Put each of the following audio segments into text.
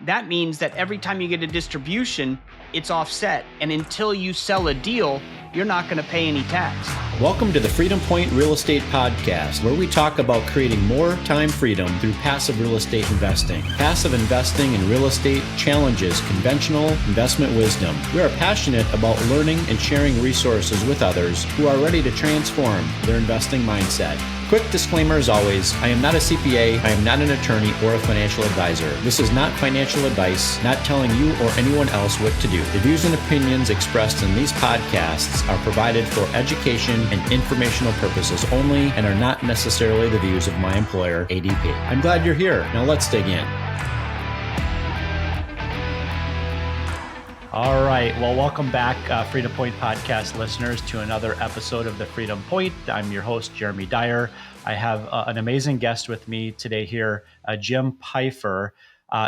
that means that every time you get a distribution, it's offset. And until you sell a deal, you're not going to pay any tax. Welcome to the Freedom Point Real Estate Podcast, where we talk about creating more time freedom through passive real estate investing. Passive investing in real estate challenges conventional investment wisdom. We are passionate about learning and sharing resources with others who are ready to transform their investing mindset. Quick disclaimer as always, I am not a CPA, I am not an attorney or a financial advisor. This is not financial advice, not telling you or anyone else what to do. The views and opinions expressed in these podcasts are provided for education and informational purposes only and are not necessarily the views of my employer, ADP. I'm glad you're here. Now let's dig in. All right. Well, welcome back, Freedom Point podcast listeners, to another episode of the Freedom Point. I'm your host, Jeremy Dyer. I have an amazing guest with me today here, Jim Pfeifer.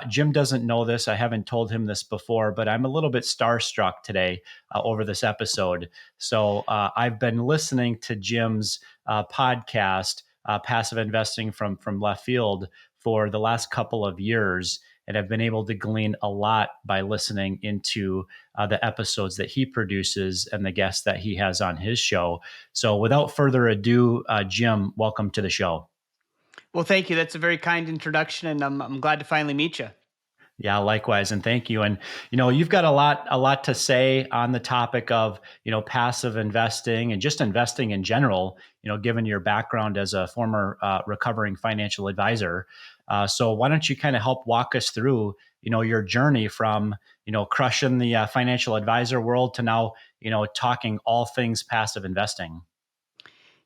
Jim doesn't know this. I haven't told him this before, but I'm a little bit starstruck today over this episode. So I've been listening to Jim's podcast, Passive Investing from Left Field, for the last couple of years. And I've been able to glean a lot by listening into the episodes that he produces and the guests that he has on his show. So without further ado, Jim, welcome to the show. Well, thank you. That's a very kind introduction, and I'm glad to finally meet you. Yeah, likewise. And thank you. And, you've got a lot to say on the topic of, passive investing and just investing in general, given your background as a former recovering financial advisor. So why don't you kind of help walk us through, your journey from, crushing the financial advisor world to now, talking all things passive investing?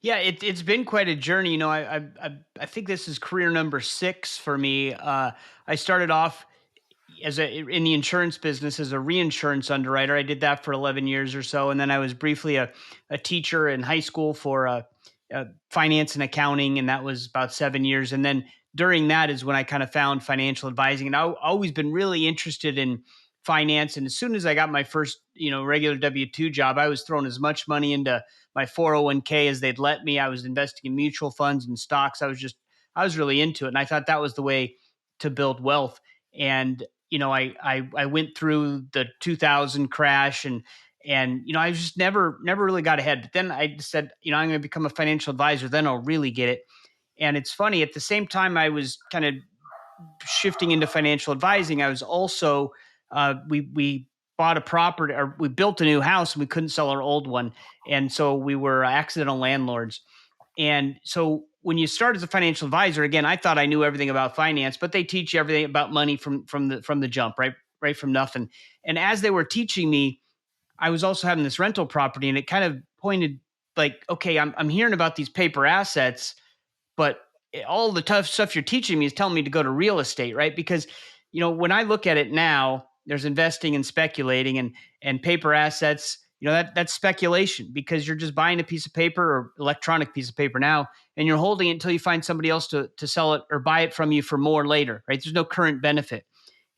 Yeah, it's been quite a journey. I think this is career number 6 for me. I started off in the insurance business as a reinsurance underwriter. I did that for 11 years or so, and then I was briefly a teacher in high school for finance and accounting, and that was about 7 years. And then during that is when I kind of found financial advising, and I've always been really interested in finance. And as soon as I got my first regular W-2 job, I was throwing as much money into my 401k as they'd let me. I was investing in mutual funds and stocks. I was really into it, and I thought that was the way to build wealth. And I went through the 2000 crash, and I just never really got ahead. But then I said, I'm going to become a financial advisor. Then I'll really get it. And it's funny, at the same time I was kind of shifting into financial advising, I was also we bought a property, or we built a new house, and we couldn't sell our old one, and so we were accidental landlords. And so when you start as a financial advisor, again, I thought I knew everything about finance, but they teach you everything about money from the jump, right from nothing. And as they were teaching me, I was also having this rental property, and it kind of pointed like, okay, I'm hearing about these paper assets, but all the tough stuff you're teaching me is telling me to go to real estate, right? Because when I look at it now, there's investing and speculating, and paper assets. That's speculation, because you're just buying a piece of paper, or electronic piece of paper now, and you're holding it until you find somebody else to sell it or buy it from you for more later, right? There's no current benefit.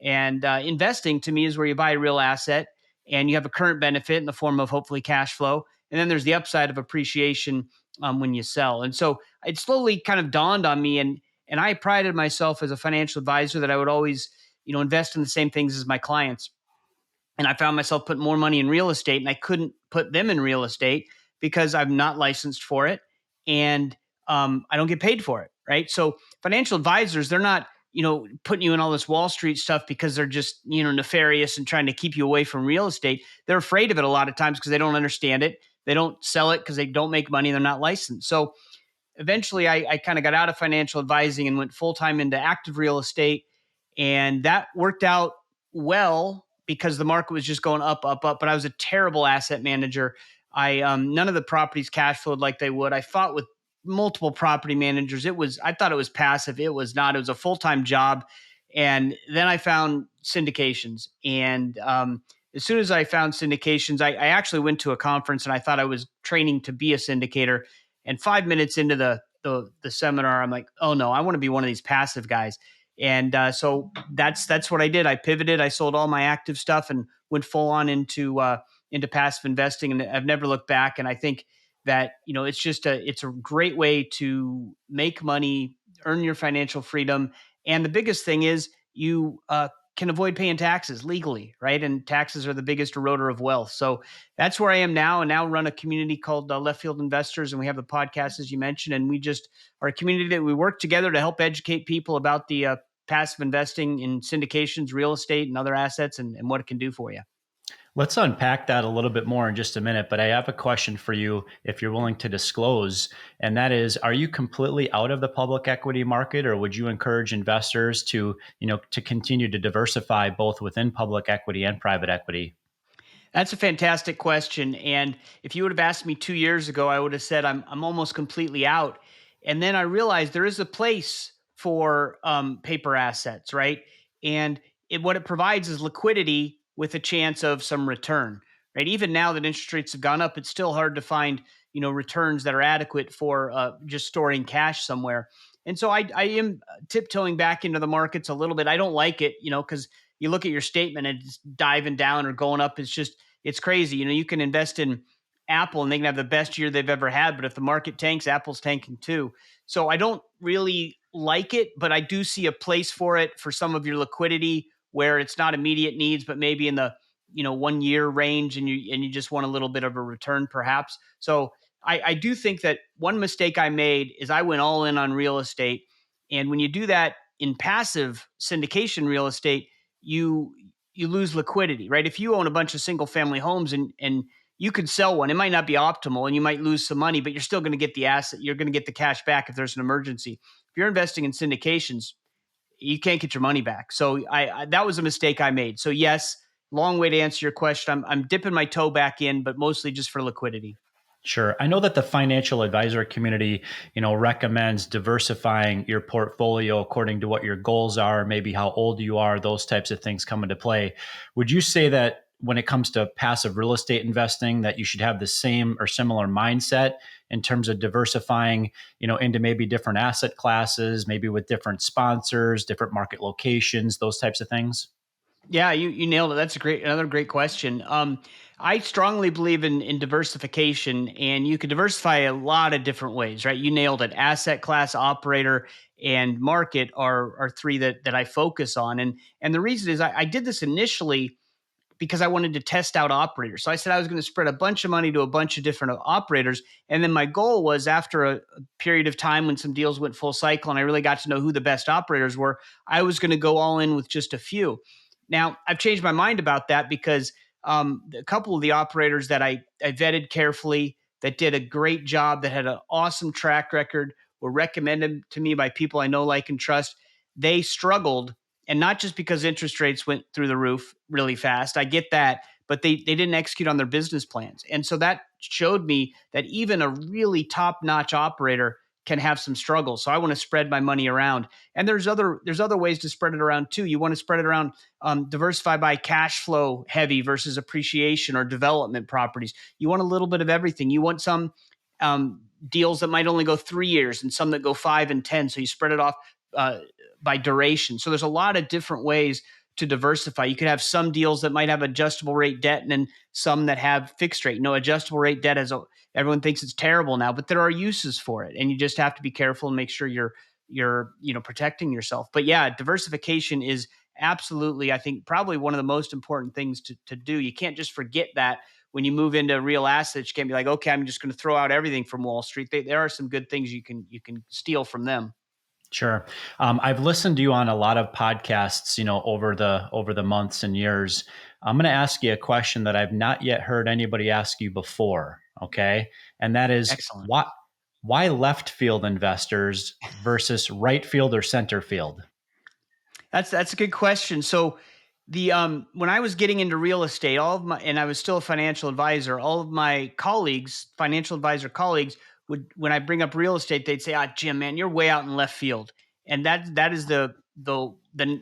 And investing to me is where you buy a real asset and you have a current benefit in the form of hopefully cash flow. And then there's the upside of appreciation when you sell. And so it slowly kind of dawned on me, and I prided myself as a financial advisor that I would always, invest in the same things as my clients. And I found myself putting more money in real estate, and I couldn't put them in real estate because I'm not licensed for it, and I don't get paid for it, right? So financial advisors, they're not, putting you in all this Wall Street stuff because they're just, nefarious and trying to keep you away from real estate. They're afraid of it a lot of times because they don't understand it. They don't sell it because they don't make money. They're not licensed. So eventually I kind of got out of financial advising and went full-time into active real estate. And that worked out well because the market was just going up, up, up. But I was a terrible asset manager. None of the properties cash flowed like they would. I fought with multiple property managers. I thought it was passive. It was not. It was a full-time job. And then I found syndications. And as soon as I found syndications, I actually went to a conference, and I thought I was training to be a syndicator. And 5 minutes into the seminar, I'm like, oh no, I want to be one of these passive guys. And so that's what I did. I pivoted. I sold all my active stuff and went full on into passive investing, and I've never looked back. And I think that it's a great way to make money, earn your financial freedom, and the biggest thing is you can avoid paying taxes legally, right? And taxes are the biggest eroder of wealth. So that's where I am now, and now run a community called Left Field Investors, and we have the podcast as you mentioned, and we just are a community that we work together to help educate people about the passive investing in syndications, real estate, and other assets, and what it can do for you. Let's unpack that a little bit more in just a minute, but I have a question for you if you're willing to disclose, and that is, are you completely out of the public equity market, or would you encourage investors to, to continue to diversify both within public equity and private equity? That's a fantastic question. And if you would have asked me 2 years ago, I would have said I'm almost completely out. And then I realized there is a place for paper assets, right? And what it provides is liquidity with a chance of some return, right? Even now that interest rates have gone up, it's still hard to find returns that are adequate for just storing cash somewhere. And so I am tiptoeing back into the markets a little bit. I don't like it, because you look at your statement and it's diving down or going up. It's crazy. You can invest in Apple and they can have the best year they've ever had, but if the market tanks, Apple's tanking too. So I don't really like it, but I do see a place for it for some of your liquidity where it's not immediate needs, but maybe in the 1 year range, and you just want a little bit of a return, perhaps. So I do think that one mistake I made is I went all in on real estate, and when you do that in passive syndication real estate, you you lose liquidity, right? If you own a bunch of single family homes and you could sell one, it might not be optimal and you might lose some money, but you're still going to get the asset. You're going to get the cash back if there's an emergency. If you're investing in syndications, you can't get your money back. So I that was a mistake I made. So yes, long way to answer your question. I'm dipping my toe back in, but mostly just for liquidity. Sure. I know that the financial advisor community, recommends diversifying your portfolio according to what your goals are, maybe how old you are, those types of things come into play. Would you say that when it comes to passive real estate investing, that you should have the same or similar mindset in terms of diversifying, into maybe different asset classes, maybe with different sponsors, different market locations, those types of things? Yeah, you nailed it. That's another great question. I strongly believe in diversification, and you can diversify a lot of different ways, right? You nailed it. Asset class, operator, and market are three that I focus on, and the reason is I did this initially because I wanted to test out operators. So I said I was going to spread a bunch of money to a bunch of different operators. And then my goal was, after a period of time when some deals went full cycle and I really got to know who the best operators were, I was going to go all in with just a few. Now, I've changed my mind about that because a couple of the operators that I vetted carefully, that did a great job, that had an awesome track record, were recommended to me by people I know, like, and trust, they struggled, and not just because interest rates went through the roof really fast. I get that, but they didn't execute on their business plans. And so that showed me that even a really top-notch operator can have some struggles. So I want to spread my money around. And there's other ways to spread it around too. You want to spread it around, diversify by cash flow heavy versus appreciation or development properties. You want a little bit of everything. You want some deals that might only go 3 years and some that go 5 and 10. So you spread it off by duration. So there's a lot of different ways to diversify. You could have some deals that might have adjustable rate debt, and then some that have fixed rate. Adjustable rate debt everyone thinks it's terrible now, but there are uses for it, and you just have to be careful and make sure you're protecting yourself. But yeah, diversification is absolutely, I think, probably one of the most important things to do. You can't just forget that when you move into real assets. You can't be like, okay, I'm just going to throw out everything from Wall Street. There are some good things you can steal from them. Sure. I've listened to you on a lot of podcasts, over the months and years. I'm going to ask you a question that I've not yet heard anybody ask you before. Okay. And that is, Excellent. why left field investors versus right field or center field? That's a good question. So the when I was getting into real estate, and I was still a financial advisor, all of my colleagues, financial advisor colleagues, would, when I bring up real estate, they'd say, "Ah, Jim, man, you're way out in left field." And that is the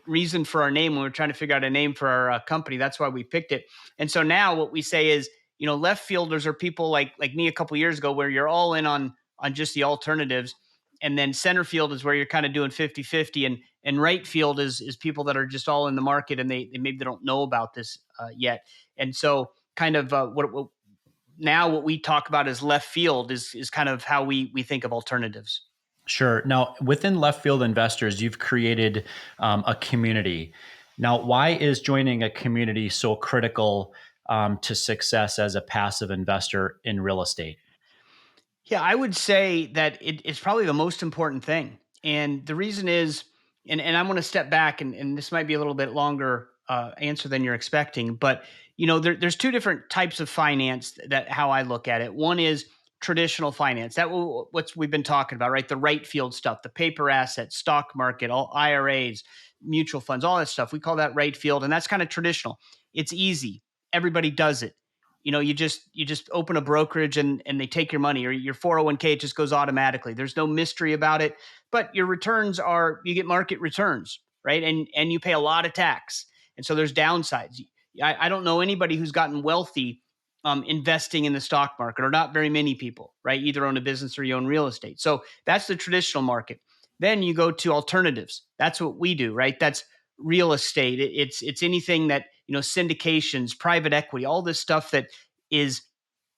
reason for our name when we are trying to figure out a name for our company. That's why we picked it. And so now what we say is, left fielders are people like me a couple years ago, where you're all in on just the alternatives. And then center field is where you're kind of doing 50-50, and right field is people that are just all in the market, and they maybe they don't know about this yet. And so kind of what we talk about as left field is kind of how we think of alternatives. Sure. Now, within left field investors, you've created a community. Now, why is joining a community so critical to success as a passive investor in real estate? Yeah, I would say that it's probably the most important thing. And the reason is, and I'm going to step back, and this might be a little bit longer answer than you're expecting, but there's two different types of finance that how I look at it. One is traditional finance, what's we've been talking about, right? The right field stuff, the paper assets, stock market, all IRAs, mutual funds, all that stuff. We call that right field, and that's kind of traditional. It's easy. Everybody does it. You just open a brokerage and they take your money, or your 401k, it just goes automatically. There's no mystery about it, but your returns are, you get market returns, right? And you pay a lot of tax, and so there's downsides. I don't know anybody who's gotten wealthy investing in the stock market, or not very many people, right? Either own a business or you own real estate. So that's the traditional market. Then you go to alternatives. That's what we do, right? That's real estate. It's anything that, syndications, private equity, all this stuff that is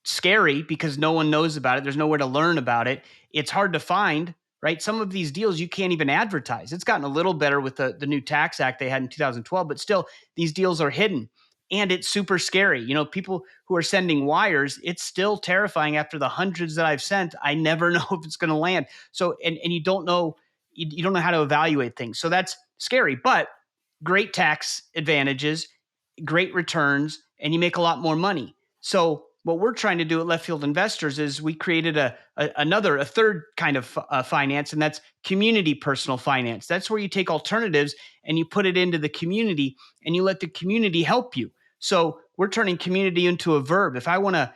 scary because no one knows about it. There's nowhere to learn about it. It's hard to find, right? Some of these deals you can't even advertise. It's gotten a little better with the new tax act they had in 2012, but still, these deals are hidden, and it's super scary. People who are sending wires, it's still terrifying after the hundreds that I've sent. I never know if it's going to land. So, and you don't know, you don't know how to evaluate things. So that's scary, but great tax advantages, great returns, and you make a lot more money. So what we're trying to do at Left Field Investors is we created a third kind of finance, and that's community personal finance. That's where you take alternatives and you put it into the community, and you let the community help you. So we're turning community into a verb. If I want to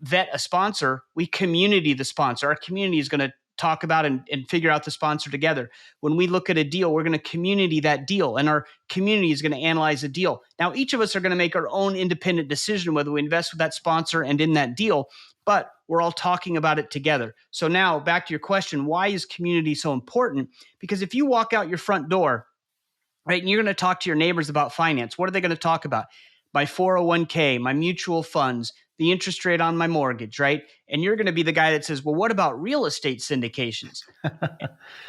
vet a sponsor, we community the sponsor. Our community is going to talk about and figure out the sponsor together. When we look at a deal, we're going to community that deal, and our community is going to analyze a deal. Now, each of us are going to make our own independent decision whether we invest with that sponsor and in that deal, but we're all talking about it together. So now back to your question, why is community so important? Because if you walk out your front door, right, and you're going to talk to your neighbors about finance, what are they going to talk about? My 401k, my mutual funds, the interest rate on my mortgage, right? And you're going to be the guy that says, well, what about real estate syndications?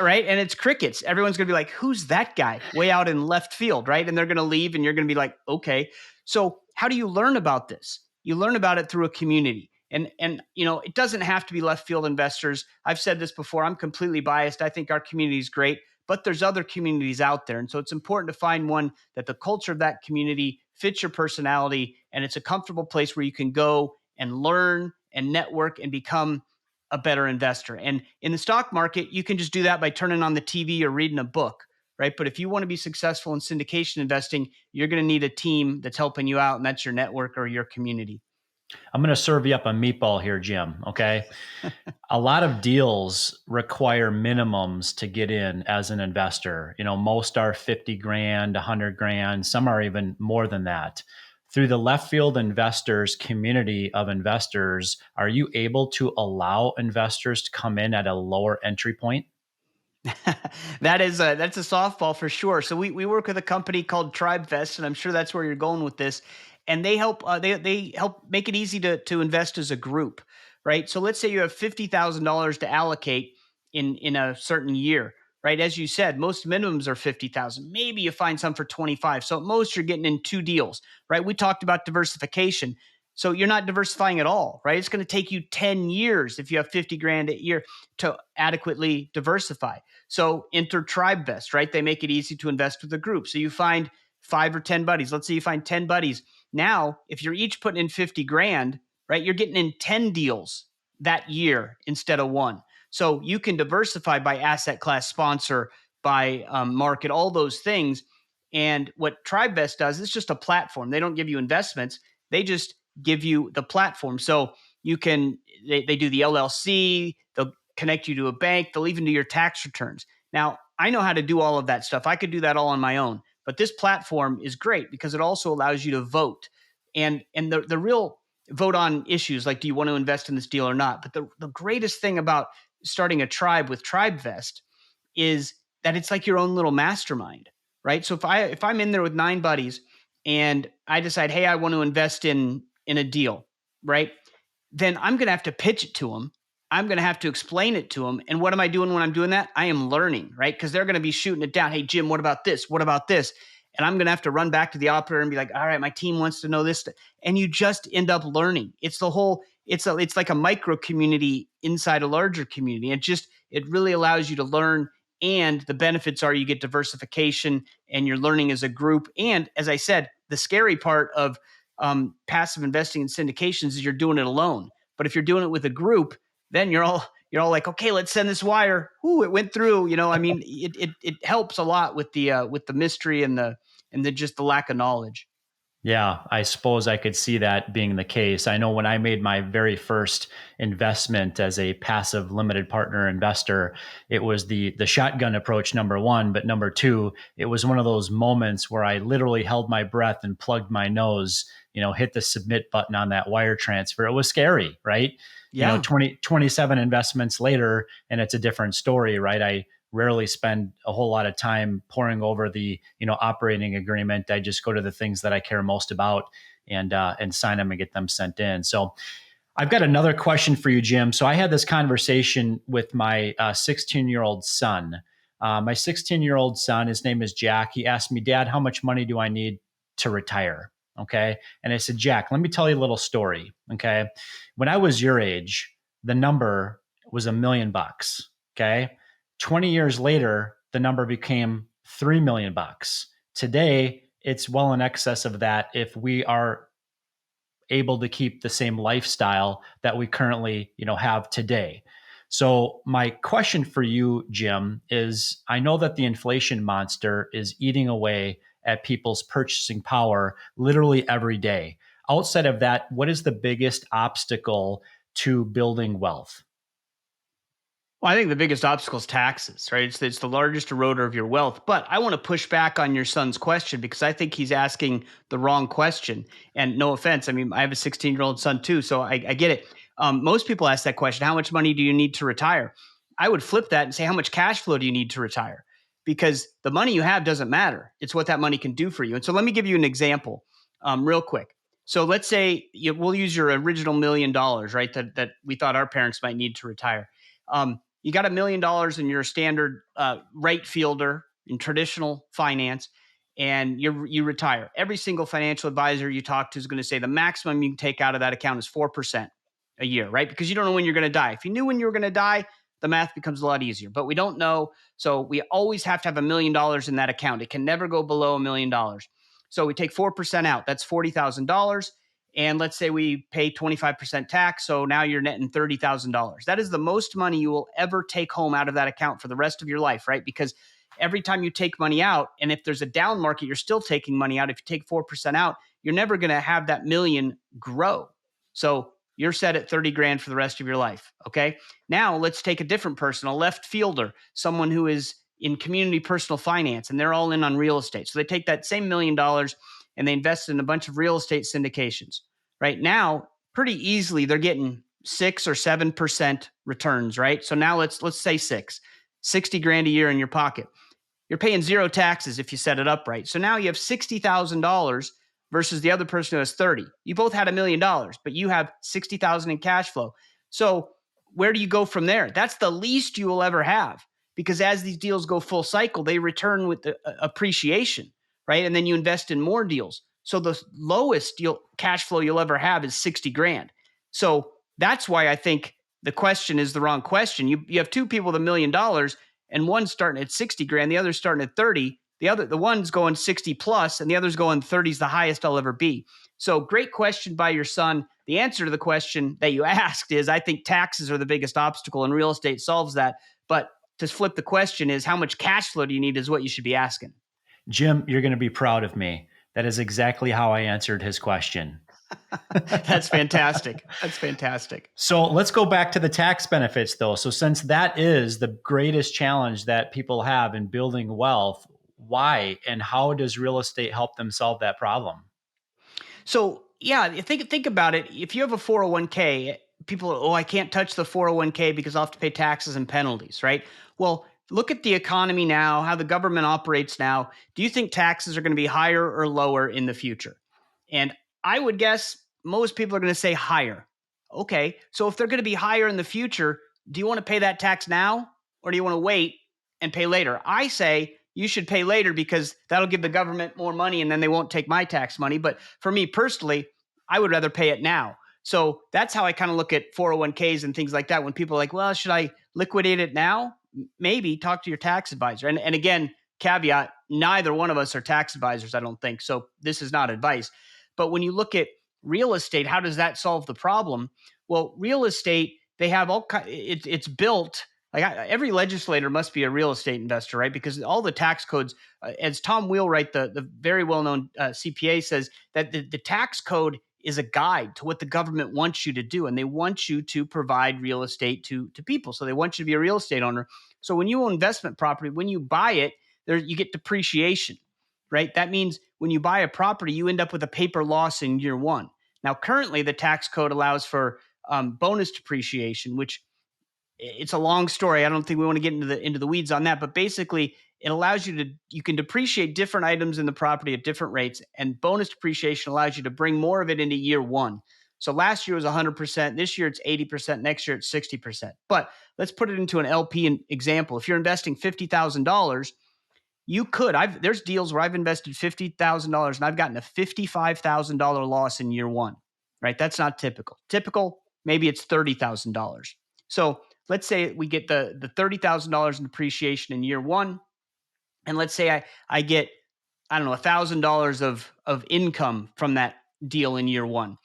Right? And it's crickets. Everyone's going to be like, who's that guy way out in left field, right? And they're going to leave, and you're going to be like, okay. So how do you learn about this? You learn about it through a community. And it doesn't have to be Left Field Investors. I've said this before. I'm completely biased. I think our community is great, but there's other communities out there. And so it's important to find one that the culture of that community fits your personality, and it's a comfortable place where you can go and learn and network and become a better investor. And in the stock market, you can just do that by turning on the TV or reading a book, right? But if you want to be successful in syndication investing, you're going to need a team that's helping you out, and that's your network or your community. I'm going to serve you up a meatball here, Jim. Okay. A lot of deals require minimums to get in as an investor. Most are 50 grand, 100 grand. Some are even more than that. Through the Left Field Investors community of investors, are you able to allow investors to come in at a lower entry point? That's a softball for sure. So we work with a company called TribeVest, and I'm sure that's where you're going with this. And they help they help make it easy to invest as a group, right? So let's say you have $50,000 to allocate in a certain year, right? As you said, most minimums are 50,000. Maybe you find some for 25. So at most you're getting in two deals, right? We talked about diversification. So you're not diversifying at all, right? It's going to take you 10 years if you have 50 grand a year to adequately diversify. So enter TribeVest, right? They make it easy to invest with a group. So you find 5 or 10 buddies. Let's say you find 10 buddies. Now, if you're each putting in 50 grand, right, you're getting in 10 deals that year instead of one. So you can diversify by asset class, sponsor, by market, all those things. And what TribeVest does, it's just a platform. They don't give you investments. They just give you the platform. So they do the LLC, they'll connect you to a bank, they'll even do your tax returns. Now, I know how to do all of that stuff. I could do that all on my own. But this platform is great because it also allows you to vote. And the real vote on issues like, do you want to invest in this deal or not? But the greatest thing about starting a tribe with TribeVest is that it's like your own little mastermind, right? So if I'm in there with 9 buddies and I decide, hey, I want to invest in a deal, right? Then I'm going to have to pitch it to them. I'm going to have to explain it to them. And what am I doing when I'm doing that? I am learning, right? Because they're going to be shooting it down. Hey, Jim, what about this? What about this? and I'm going to have to run back to the operator and be like, all right, my team wants to know this. And you just end up learning. It's like a micro community inside a larger community. It really allows you to learn. And the benefits are you get diversification and you're learning as a group. And as I said, the scary part of passive investing in syndications is you're doing it alone. But if you're doing it with a group, then you're all like, okay, let's send this wire. Ooh, it went through. I mean, it helps a lot with the mystery and the just the lack of knowledge. Yeah, I suppose I could see that being the case. I know when I made my very first investment as a passive limited partner investor, it was the shotgun approach, number one, but number two, it was one of those moments where I literally held my breath and plugged my nose, hit the submit button on that wire transfer. It was scary, right? Yeah. 27 investments later, and it's a different story, right? I rarely spend a whole lot of time poring over the operating agreement. I just go to the things that I care most about and sign them and get them sent in. So I've got another question for you, Jim. So I had this conversation with my 16-year-old son. My 16-year-old son, his name is Jack. He asked me, Dad, how much money do I need to retire? Okay. And I said, Jack, let me tell you a little story. Okay. When I was your age, the number was $1 million. Okay. 20 years later, the number became $3 million. Today, it's well in excess of that if we are able to keep the same lifestyle that we currently, have today. So my question for you, Jim, is I know that the inflation monster is eating away at people's purchasing power literally every day. Outside of that, what is the biggest obstacle to building wealth? Well, I think the biggest obstacle is taxes, right? It's the largest eroder of your wealth. But I want to push back on your son's question because I think he's asking the wrong question. And no offense, I mean, I have a 16-year-old son too, so I get it. Most people ask that question: how much money do you need to retire? I would flip that and say, how much cash flow do you need to retire? Because the money you have doesn't matter. It's what that money can do for you. And so let me give you an example, real quick. So let's say we'll use your original $1 million, right? That we thought our parents might need to retire. You got $1 million and you're a standard right fielder in traditional finance, and you retire. Every single financial advisor you talk to is going to say the maximum you can take out of that account is 4% a year, right? Because you don't know when you're going to die. If you knew when you were going to die, the math becomes a lot easier, but we don't know. So we always have to have $1 million in that account. It can never go below $1 million. So we take 4% out. That's $40,000. And let's say we pay 25% tax. So now you're netting $30,000. That is the most money you will ever take home out of that account for the rest of your life, right? Because every time you take money out, and if there's a down market, you're still taking money out. If you take 4% out, you're never going to have that million grow. So you're set at 30 grand for the rest of your life. Okay. Now let's take a different person, a left fielder, someone who is in community personal finance, and they're all in on real estate. So they take that same $1 million and they invest in a bunch of real estate syndications. Right now, pretty easily, they're getting 6 or 7% returns, right? So now let's say 60 grand a year in your pocket. You're paying zero taxes if you set it up right. So now you have $60,000 versus the other person who has 30. You both had $1 million, but you have 60,000 in cash flow. So where do you go from there? That's the least you will ever have, because as these deals go full cycle, they return with the appreciation, right? And then you invest in more deals. So the lowest cash flow you'll ever have is 60 grand. So that's why I think the question is the wrong question. You have two people with $1 million, and one's starting at 60 grand, the other's starting at 30. The one's going 60 plus, and the other's going 30 is the highest I'll ever be. So great question by your son. The answer to the question that you asked is, I think taxes are the biggest obstacle, and real estate solves that. But to flip the question is, how much cash flow do you need is what you should be asking. Jim, you're going to be proud of me. That is exactly how I answered his question. That's fantastic. That's fantastic. So let's go back to the tax benefits, though. So since that is the greatest challenge that people have in building wealth, why and how does real estate help them solve that problem? So yeah, think about it. If you have a 401k, people, I can't touch the 401k because I'll have to pay taxes and penalties, right? Well, look at the economy now, how the government operates now. Do you think taxes are going to be higher or lower in the future? And I would guess most people are going to say higher. Okay, so if they're going to be higher in the future, do you want to pay that tax now, or do you want to wait and pay later? I say you should pay later because that'll give the government more money and then they won't take my tax money. But for me personally, I would rather pay it now. So that's how I kind of look at 401ks and things like that. When people are like, well, should I liquidate it now? Maybe talk to your tax advisor. And again, caveat, neither one of us are tax advisors, I don't think. So this is not advice. But when you look at real estate, how does that solve the problem? Well, real estate, they have all it's built like every legislator must be a real estate investor, right? Because all the tax codes, as Tom Wheelwright, the very well known CPA, says that the tax code is a guide to what the government wants you to do, and they want you to provide real estate to people. So they want you to be a real estate owner. So when you own investment property, when you buy it, there you get depreciation, right? That means when you buy a property, you end up with a paper loss in year one. Now, currently, the tax code allows for bonus depreciation, which it's a long story. I don't think we want to get into the weeds on that, but basically it allows you can depreciate different items in the property at different rates, and bonus depreciation allows you to bring more of it into year one. So last year was 100%, this year it's 80%, next year it's 60%. But let's put it into an LP example. If you're investing $50,000, you could. There's deals where I've invested $50,000 and I've gotten a $55,000 loss in year one, right? That's not typical. Typical, maybe it's $30,000. So let's say we get the $30,000 in depreciation in year one, and let's say I get, I don't know, $1,000 of income from that deal in year one.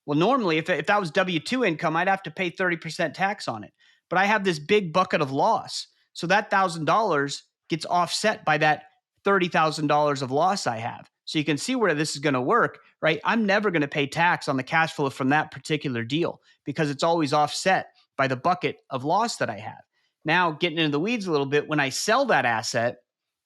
Well, normally, if that was W-2 income, I'd have to pay 30% tax on it. But I have this big bucket of loss. So that $1,000 gets offset by that $30,000 of loss I have. So you can see where this is going to work, right? I'm never going to pay tax on the cash flow from that particular deal because it's always offset by the bucket of loss that I have. Now, getting into the weeds a little bit, when I sell that asset,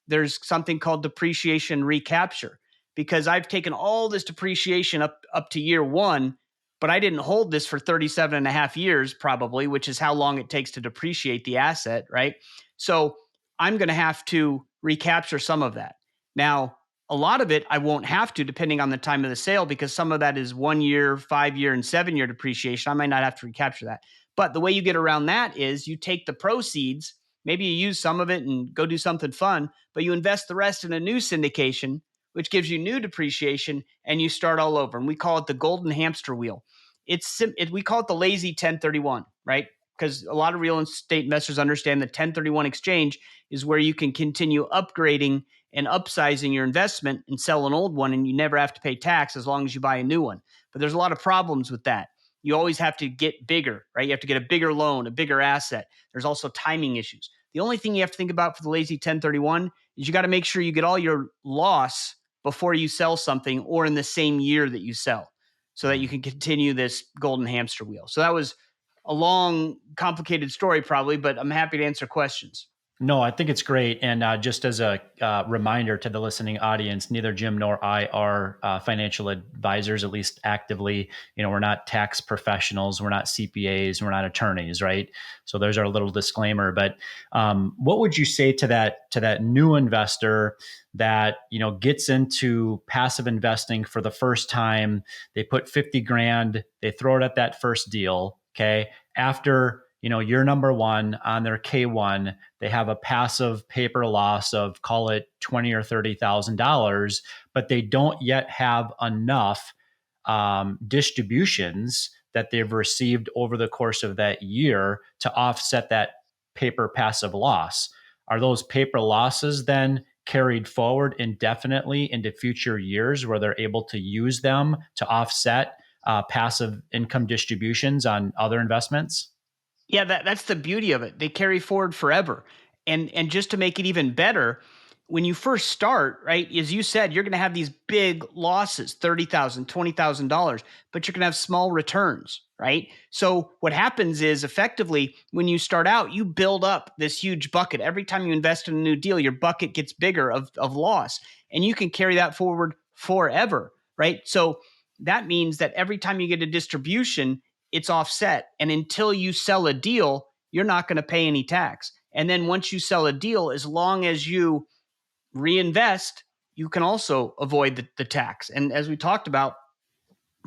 there's something called depreciation recapture, because I've taken all this depreciation up to year one, but I didn't hold this for 37 and a half years, probably, which is how long it takes to depreciate the asset, right? So I'm going to have to recapture some of that. Now, a lot of it I won't have to, depending on the time of the sale, because some of that is 1 year, 5 year, and 7 year depreciation. I might not have to recapture that. But the way you get around that is you take the proceeds, maybe you use some of it and go do something fun, but you invest the rest in a new syndication, which gives you new depreciation, and you start all over. And we call it the golden hamster wheel. We call it the lazy 1031, right? Because a lot of real estate investors understand that 1031 exchange is where you can continue upgrading and upsizing your investment and sell an old one, and you never have to pay tax as long as you buy a new one. But there's a lot of problems with that. You always have to get bigger, right? You have to get a bigger loan, a bigger asset. There's also timing issues. The only thing you have to think about for the lazy 1031 is you got to make sure you get all your loss before you sell something or in the same year that you sell, so that you can continue this golden hamster wheel. So that was a long, complicated story probably, but I'm happy to answer questions. No, I think it's great. And just as a reminder to the listening audience, neither Jim nor I are financial advisors, at least actively. We're not tax professionals, we're not CPAs, we're not attorneys, right? So there's our little disclaimer. But what would you say to that new investor that gets into passive investing for the first time? They put 50 grand, they throw it at that first deal. Okay, after year number one on their K1, they have a passive paper loss of, call it $20,000 or $30,000, but they don't yet have enough distributions that they've received over the course of that year to offset that paper passive loss. Are those paper losses then carried forward indefinitely into future years where they're able to use them to offset passive income distributions on other investments? Yeah, that's the beauty of it. They carry forward forever. And just to make it even better, when you first start, right, as you said, you're going to have these big losses, $30,000, $20,000, but you're going to have small returns, right? So what happens is effectively when you start out, you build up this huge bucket. Every time you invest in a new deal, your bucket gets bigger of loss, and you can carry that forward forever, right? So that means that every time you get a distribution, it's offset. And until you sell a deal, you're not going to pay any tax. And then once you sell a deal, as long as you reinvest, you can also avoid the tax. And as we talked about,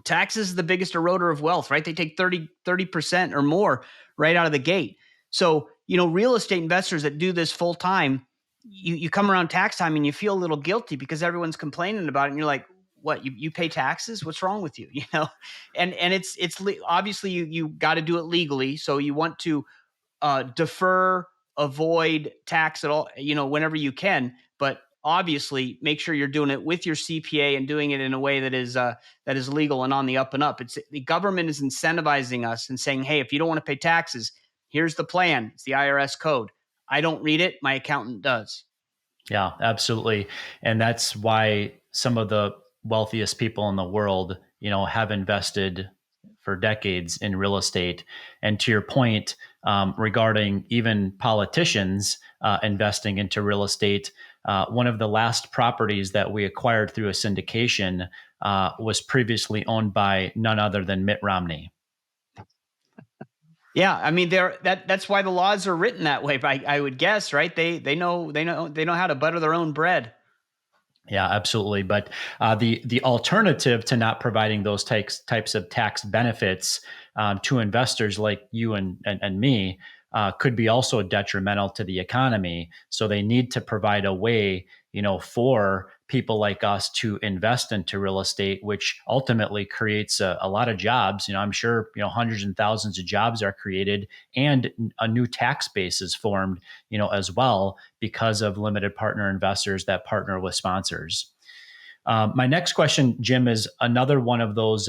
taxes is the biggest eroder of wealth, right? They take 30% or more right out of the gate. So, real estate investors that do this full time, you come around tax time and you feel a little guilty because everyone's complaining about it, and you're like, what, you pay taxes? What's wrong with you? And obviously you got to do it legally. So you want to defer, avoid tax at all, whenever you can. But obviously, make sure you're doing it with your CPA and doing it in a way that is legal and on the up and up. It's the government is incentivizing us and saying, hey, if you don't want to pay taxes, here's the plan. It's the IRS code. I don't read it. My accountant does. Yeah, absolutely. And that's why some of the wealthiest people in the world, have invested for decades in real estate. And to your point, regarding even politicians investing into real estate, one of the last properties that we acquired through a syndication was previously owned by none other than Mitt Romney. Yeah, I mean, that's why the laws are written that way. I would guess, right? They know how to butter their own bread. Yeah, absolutely. But the alternative to not providing those types of tax benefits to investors like you and me could be also detrimental to the economy. So they need to provide a way, for people like us to invest into real estate, which ultimately creates a lot of jobs. I'm sure hundreds and thousands of jobs are created, and a new tax base is formed, as well, because of limited partner investors that partner with sponsors. My next question, Jim, is another one of those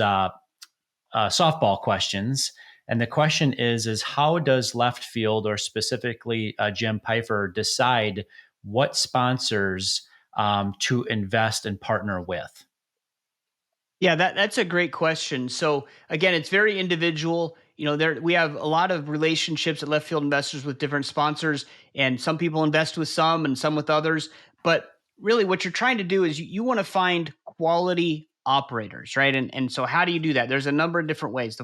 softball questions. And the question is how does left field, or specifically Jim Pfeifer, decide what sponsors to invest and partner with? Yeah, that's a great question. So again, it's very individual. There we have a lot of relationships at left field investors with different sponsors, and some people invest with some and some with others. But really, what you're trying to do is you want to find quality operators, right? And so how do you do that? There's a number of different ways.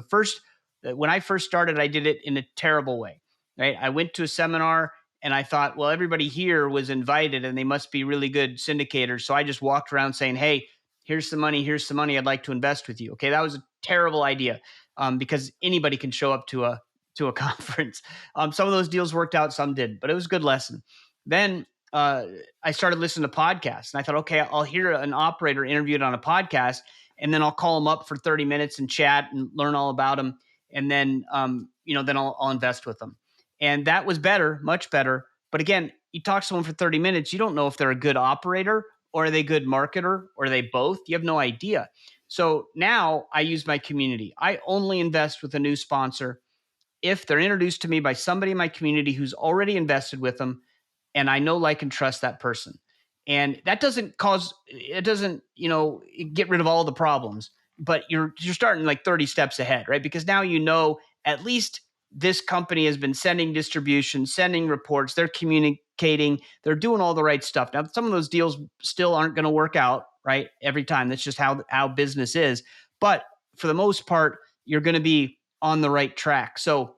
When I first started, I did it in a terrible way, right? I went to a seminar and I thought, well, everybody here was invited and they must be really good syndicators. So I just walked around saying, hey, here's some money, here's some money, I'd like to invest with you. Okay, that was a terrible idea, because anybody can show up to a conference. Some of those deals worked out, some didn't, but it was a good lesson. Then I started listening to podcasts, and I thought, okay, I'll hear an operator interviewed on a podcast, and then I'll call them up for 30 minutes and chat and learn all about them, and then then I'll invest with them. And that was better, much better. But again, you talk to someone for 30 minutes, you don't know if they're a good operator, or are they a good marketer, or are they both? You have no idea. So now I use my community. I only invest with a new sponsor if they're introduced to me by somebody in my community who's already invested with them, and I know, like, and trust that person. And that doesn't get rid of all the problems, but you're starting like 30 steps ahead, right? Because now at least this company has been sending distribution, sending reports, they're communicating, they're doing all the right stuff. Now, some of those deals still aren't going to work out, right? Every time. That's just how business is. But for the most part, you're going to be on the right track. So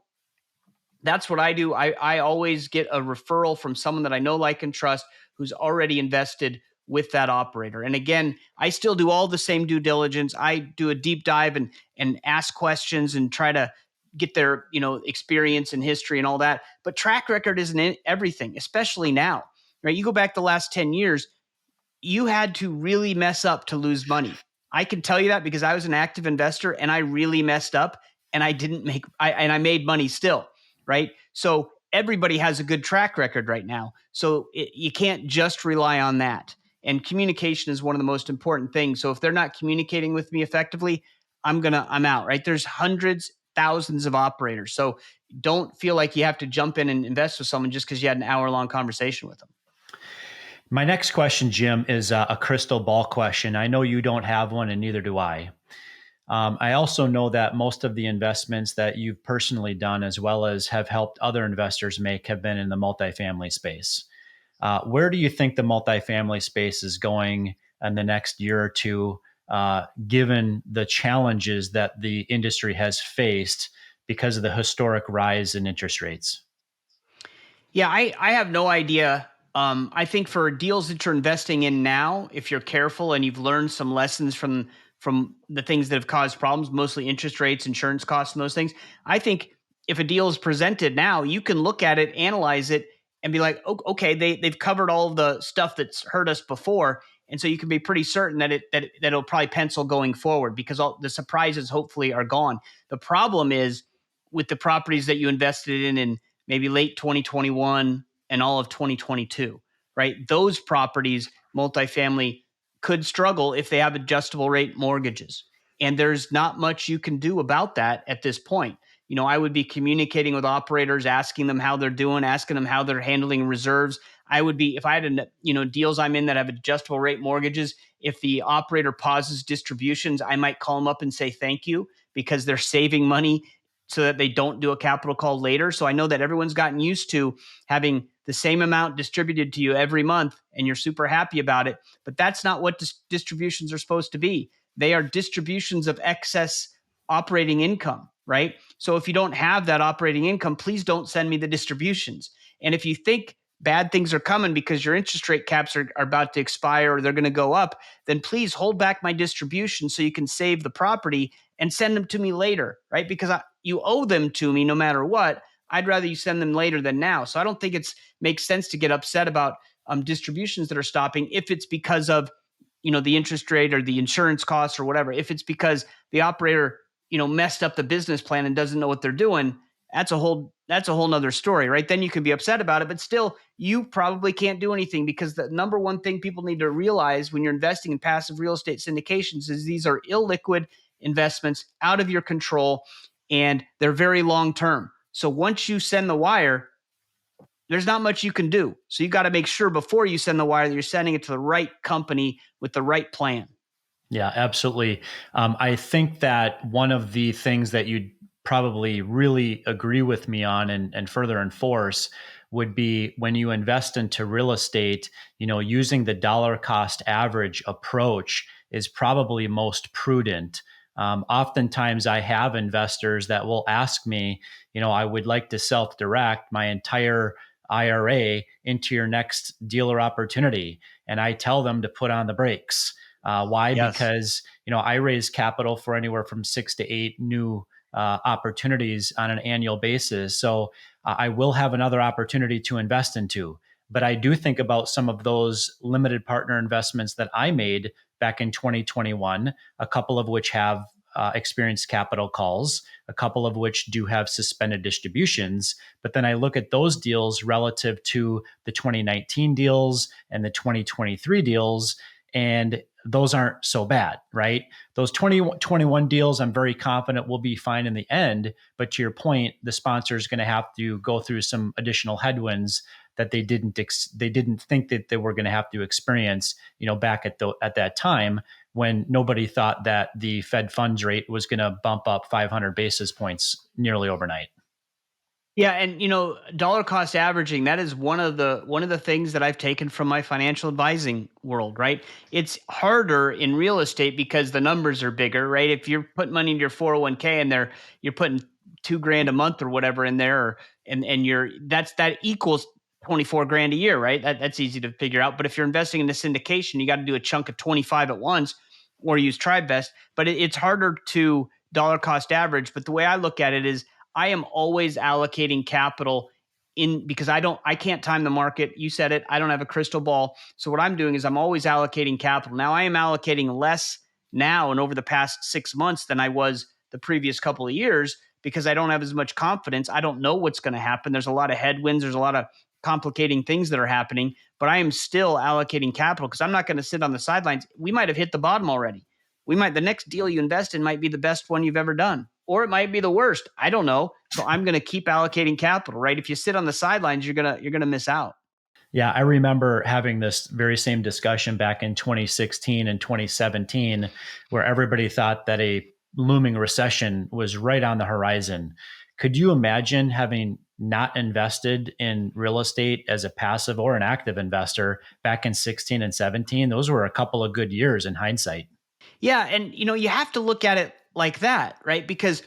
that's what I do. I always get a referral from someone that I know, like, and trust, who's already invested with that operator. And again, I still do all the same due diligence. I do a deep dive and ask questions and try to get their experience and history and all that. But track record isn't everything, especially now, right? You go back the last 10 years, you had to really mess up to lose money. I can tell you that because I was an active investor and I really messed up, and I made money still, right? So everybody has a good track record right now. So you can't just rely on that. And communication is one of the most important things. So if they're not communicating with me effectively, I'm out, right? There's hundreds, thousands of operators. So don't feel like you have to jump in and invest with someone just because you had an hour-long conversation with them. My next question, Jim, is a crystal ball question. I know you don't have one, and neither do I. I also know that most of the investments that you've personally done, as well as have helped other investors make, have been in the multifamily space. Where do you think the multifamily space is going in the next year or two, given the challenges that the industry has faced because of the historic rise in interest rates? Yeah, I have no idea. I think for deals that you're investing in now, if you're careful and you've learned some lessons from the things that have caused problems, mostly interest rates, insurance costs, and those things, I think if a deal is presented now, you can look at it, analyze it, and be like, okay, they've covered all of the stuff that's hurt us before. And so you can be pretty certain that it'll probably pencil going forward because all the surprises hopefully are gone. The problem is with the properties that you invested in maybe late 2021 and all of 2022, right? Those properties, multifamily, could struggle if they have adjustable rate mortgages. And there's not much you can do about that at this point. I would be communicating with operators, asking them how they're doing, asking them how they're handling reserves. I would be, if I had, deals I'm in that have adjustable rate mortgages, if the operator pauses distributions, I might call them up and say thank you because they're saving money so that they don't do a capital call later. So I know that everyone's gotten used to having the same amount distributed to you every month and you're super happy about it. But that's not what distributions are supposed to be. They are distributions of excess operating income, right? So if you don't have that operating income, please don't send me the distributions. And if you think bad things are coming because your interest rate caps are about to expire or they're going to go up, then please hold back my distribution so you can save the property and send them to me later, right? Because you owe them to me no matter what. I'd rather you send them later than now. So I don't think it's makes sense to get upset about distributions that are stopping if it's because of the interest rate or the insurance costs or whatever. If it's because the operator messed up the business plan and doesn't know what they're doing, that's a whole nother story, right? Then you can be upset about it, but still you probably can't do anything because the number one thing people need to realize when you're investing in passive real estate syndications is these are illiquid investments out of your control and they're very long term. So once you send the wire, there's not much you can do. So you got to make sure before you send the wire that you're sending it to the right company with the right plan. Yeah, absolutely. I think that one of the things that you'd probably really agree with me on and further enforce would be when you invest into real estate, using the dollar cost average approach is probably most prudent. Oftentimes, I have investors that will ask me, I would like to self direct my entire IRA into your next dealer opportunity. And I tell them to put on the brakes. Why? Yes. Because I raise capital for anywhere from 6 to 8 new opportunities on an annual basis. So I will have another opportunity to invest into. But I do think about some of those limited partner investments that I made back in 2021, a couple of which have experienced capital calls, a couple of which do have suspended distributions. But then I look at those deals relative to the 2019 deals and the 2023 deals, and those aren't so bad, right? Those 2021 deals, I'm very confident will be fine in the end. But to your point, the sponsor is going to have to go through some additional headwinds that they didn't think that they were going to have to experience, back at that time when nobody thought that the Fed funds rate was going to bump up 500 basis points nearly overnight. Yeah, and dollar cost averaging, that is one of the things that I've taken from my financial advising world, right? It's harder in real estate because the numbers are bigger, right? If you're putting money into your 401k and you're putting 2 grand a month or whatever in there, and that equals 24 grand a year, right? That's easy to figure out. But if you're investing in the syndication, you got to do a chunk of 25 at once or use TribeVest. But it's harder to dollar cost average. But the way I look at it is I am always allocating capital in because I can't time the market. You said it. I don't have a crystal ball. So what I'm doing is I'm always allocating capital. Now I am allocating less now and over the past 6 months than I was the previous couple of years because I don't have as much confidence. I don't know what's going to happen. There's a lot of headwinds. There's a lot of complicating things that are happening, but I am still allocating capital because I'm not going to sit on the sidelines. We might have hit the bottom already. The next deal you invest in might be the best one you've ever done, or it might be the worst. I don't know. So I'm going to keep allocating capital, right? If you sit on the sidelines, you're going to miss out. Yeah, I remember having this very same discussion back in 2016 and 2017, where everybody thought that a looming recession was right on the horizon. Could you imagine having not invested in real estate as a passive or an active investor back in 16 and 17? Those were a couple of good years in hindsight. Yeah, and you have to look at it like that, right? Because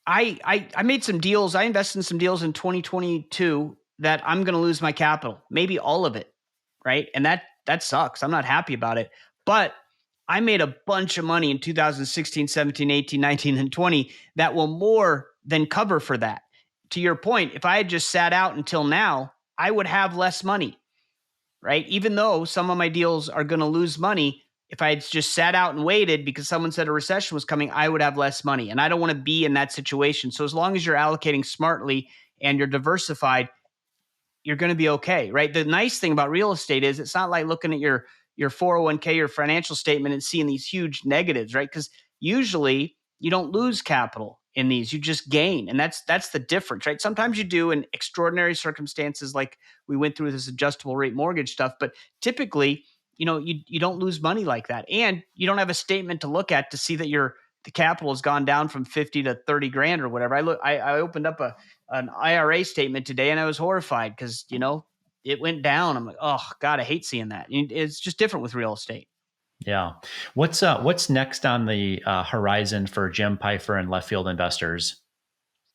I made some deals. I invested in some deals in 2022 that I'm going to lose my capital, maybe all of it, right? And that sucks. I'm not happy about it. But I made a bunch of money in 2016, 17, 18, 19, and 20 that will more than cover for that. To your point, if I had just sat out until now, I would have less money, right? Even though some of my deals are going to lose money, if I had just sat out and waited because someone said a recession was coming, I would have less money. And I don't want to be in that situation. So as long as you're allocating smartly and you're diversified, you're going to be okay, right? The nice thing about real estate is it's not like looking at your 401k or financial statement and seeing these huge negatives, right? Because usually you don't lose capital in these, you just gain, and that's the difference, right? Sometimes you do in extraordinary circumstances, like we went through this adjustable rate mortgage stuff, but typically, you don't lose money like that, and you don't have a statement to look at to see that your the capital has gone down from 50 to 30 grand or whatever. I opened up an IRA statement today, and I was horrified because it went down. I'm like, oh God, I hate seeing that. It's just different with real estate. Yeah. What's next on the horizon for Jim Pfeifer and Left Field Investors?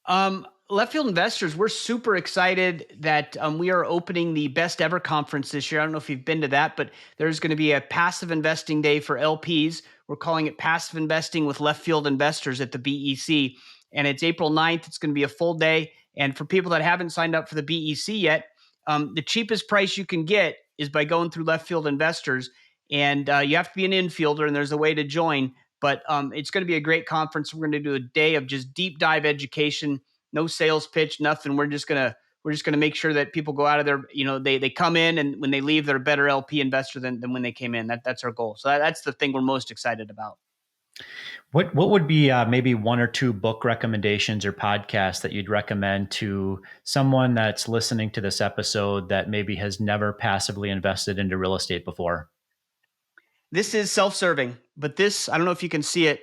Left Field Investors, we're super excited that we are opening the Best Ever Conference this year. I don't know if you've been to that, but there's going to be a passive investing day for LPs. We're calling it Passive Investing with Left Field Investors at the BEC. And it's April 9th. It's going to be a full day. And for people that haven't signed up for the BEC yet, the cheapest price you can get is by going through Left Field Investors. And you have to be an infielder, and there's a way to join. But it's going to be a great conference. We're going to do a day of just deep dive education, no sales pitch, nothing. We're just gonna make sure that people go out of there. They come in, and when they leave, they're a better LP investor than when they came in. That's our goal. So that's the thing we're most excited about. What would be maybe one or two book recommendations or podcasts that you'd recommend to someone that's listening to this episode that maybe has never passively invested into real estate before? This is self-serving, but this, I don't know if you can see it.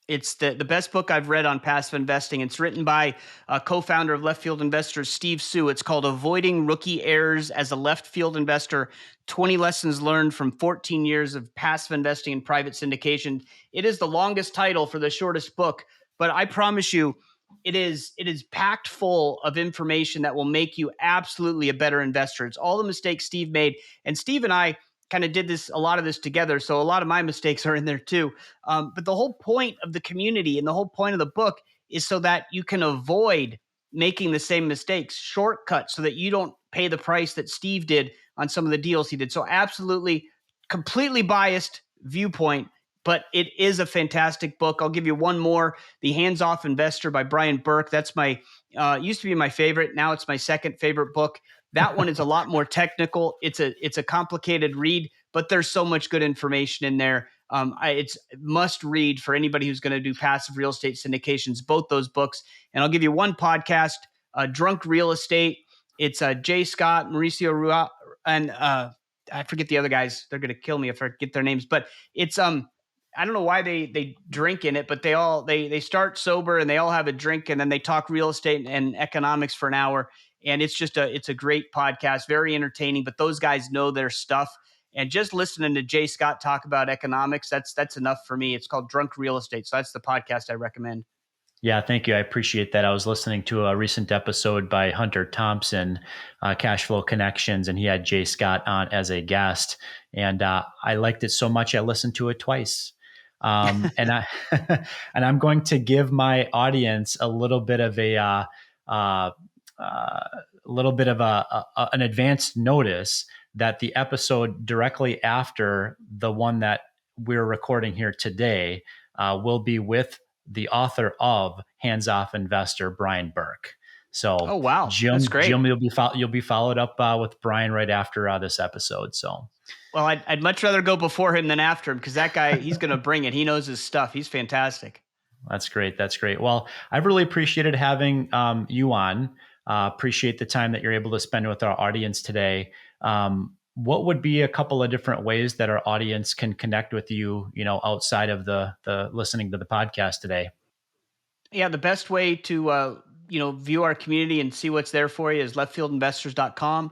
It's the best book I've read on passive investing. It's written by a co-founder of Left Field Investors, Steve Sue. It's called Avoiding Rookie Errors as a Left Field Investor, 20 Lessons Learned from 14 Years of Passive Investing and Private Syndication. It is the longest title for the shortest book, but I promise you, it is packed full of information that will make you absolutely a better investor. It's all the mistakes Steve made. And Steve and I kind of did a lot of this together. So a lot of my mistakes are in there too. But the whole point of the community and the whole point of the book is so that you can avoid making the same mistakes, shortcuts, so that you don't pay the price that Steve did on some of the deals he did. So absolutely, completely biased viewpoint, but it is a fantastic book. I'll give you one more, The Hands-Off Investor by Brian Burke. That's my used to be my favorite. Now it's my second favorite book. That one is a lot more technical. It's a complicated read, but there's so much good information in there. It's must read for anybody who's going to do passive real estate syndications. Both those books, and I'll give you one podcast, Drunk Real Estate. It's Jay Scott, Mauricio Rua, and I forget the other guys. They're going to kill me if I forget their names. But it's I don't know why they drink in it, but they start sober and they all have a drink, and then they talk real estate and economics for an hour. And it's a great podcast, very entertaining, but those guys know their stuff. And just listening to Jay Scott talk about economics, that's enough for me. It's called Drunk Real Estate. So that's the podcast I recommend. Yeah, thank you. I appreciate that. I was listening to a recent episode by Hunter Thompson, Cash Flow Connections, and he had Jay Scott on as a guest. And I liked it so much, I listened to it twice. And I'm going to give my audience a little bit of an advanced notice that the episode directly after the one that we're recording here today will be with the author of Hands Off Investor, Brian Burke. So, oh wow, Jim, that's great. Jim, you'll be followed up with Brian right after this episode. So, well, I'd much rather go before him than after him, because that guy, he's going to bring it. He knows his stuff. He's fantastic. That's great. That's great. Well, I've really appreciated having you on. Appreciate the time that you're able to spend with our audience today. What would be a couple of different ways that our audience can connect with you, outside of the listening to the podcast today? Yeah, the best way to view our community and see what's there for you is leftfieldinvestors.com.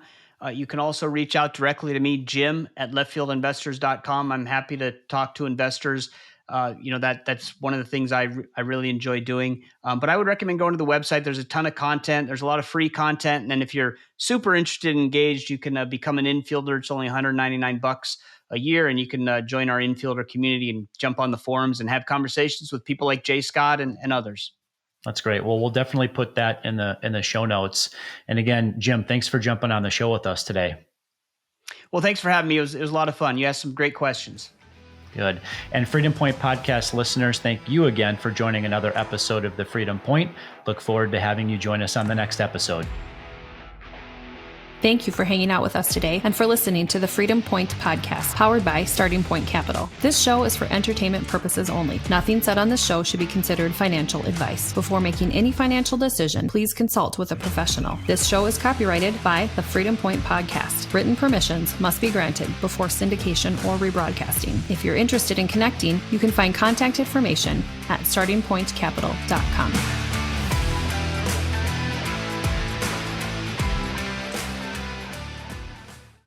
You can also reach out directly to me, Jim, at leftfieldinvestors.com. I'm happy to talk to investors. That's one of the things I really enjoy doing. But I would recommend going to the website. There's a ton of content. There's a lot of free content. And then if you're super interested and engaged, you can become an infielder. It's only $199 a year, and you can join our infielder community and jump on the forums and have conversations with people like Jay Scott and others. That's great. Well, we'll definitely put that in the show notes. And again, Jim, thanks for jumping on the show with us today. Well, thanks for having me. It was a lot of fun. You asked some great questions. Good. And Freedom Point podcast listeners, thank you again for joining another episode of the Freedom Point. Look forward to having you join us on the next episode. Thank you for hanging out with us today and for listening to the Freedom Point podcast, powered by Starting Point Capital. This show is for entertainment purposes only. Nothing said on this show should be considered financial advice. Before making any financial decision, please consult with a professional. This show is copyrighted by the Freedom Point podcast. Written permissions must be granted before syndication or rebroadcasting. If you're interested in connecting, you can find contact information at startingpointcapital.com.